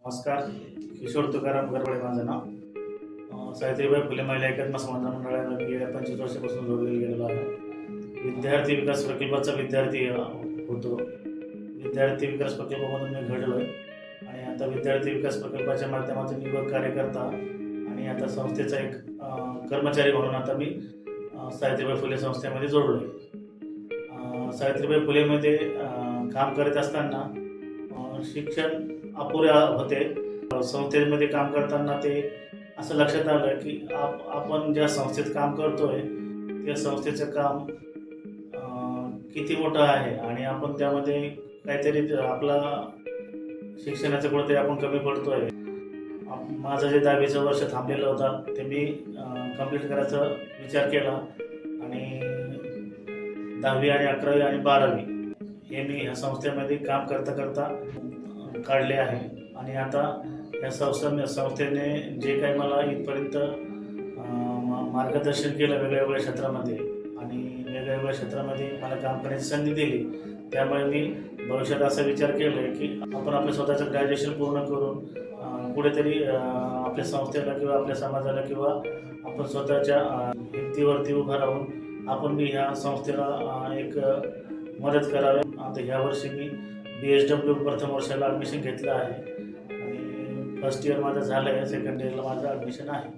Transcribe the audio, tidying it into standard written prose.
नमस्कार. किशोर तुकाराम गरबडे माझं नाव. सावित्रीबाई फुले महिला एकात्म समाज मंडळाला गेल्या 25 वर्षापासून जोडलेला गेलेलो आहे. विद्यार्थी विकास प्रकल्पाचा विद्यार्थी होतो. विद्यार्थी विकास प्रकल्पामधून मी घडलो आहे आणि आता विद्यार्थी विकास प्रकल्पाच्या माध्यमातून युवक कार्यकर्ता आणि आता संस्थेचा एक कर्मचारी म्हणून आता मी सावित्रीबाई फुले संस्थेमध्ये जोडलो आहे. सावित्रीबाई फुलेमध्ये काम करत असताना शिक्षण अपुरे होते. संस्थेमध्ये काम करताना ते असं लक्षात आलं की आपण ज्या संस्थेत काम करतोय त्या संस्थेचं काम किती मोठं आहे आणि आपण त्यामध्ये काहीतरी आपला शिक्षणाचं कुठेतरी आपण कमी पडतोय. माझं जे 10वीचं वर्ष थांबलेलं होतं ते मी कंप्लीट करायचा विचार केला आणि 10वी आणि 11वी आणि 12वी हे मी ह्या संस्थेमध्ये काम करता करता काढले आहे आणि आता या संस्थेने जे काही मला इथपर्यंत मार्गदर्शन केलं वेगवेगळ्या क्षेत्रामध्ये आणि वेगवेगळ्या क्षेत्रामध्ये मला काम करण्याची संधी दिली, त्यामुळे मी भविष्यात असा विचार केला आहे की आपण आपलं स्वतःचं ग्रॅज्युएशन पूर्ण करून कुठेतरी आपल्या संस्थेला किंवा आपल्या समाजाला किंवा आपण स्वतःच्या भिंतीवरती उभं राहून आपण मी ह्या संस्थेला एक मदत करावी. आता ह्या वर्षी मी BSW प्रथम वर्षाला ॲडमिशन घेतलं आहे आणि फर्स्ट इयर माझं झालं आहे, सेकंड इयरला माझं ॲडमिशन आहे.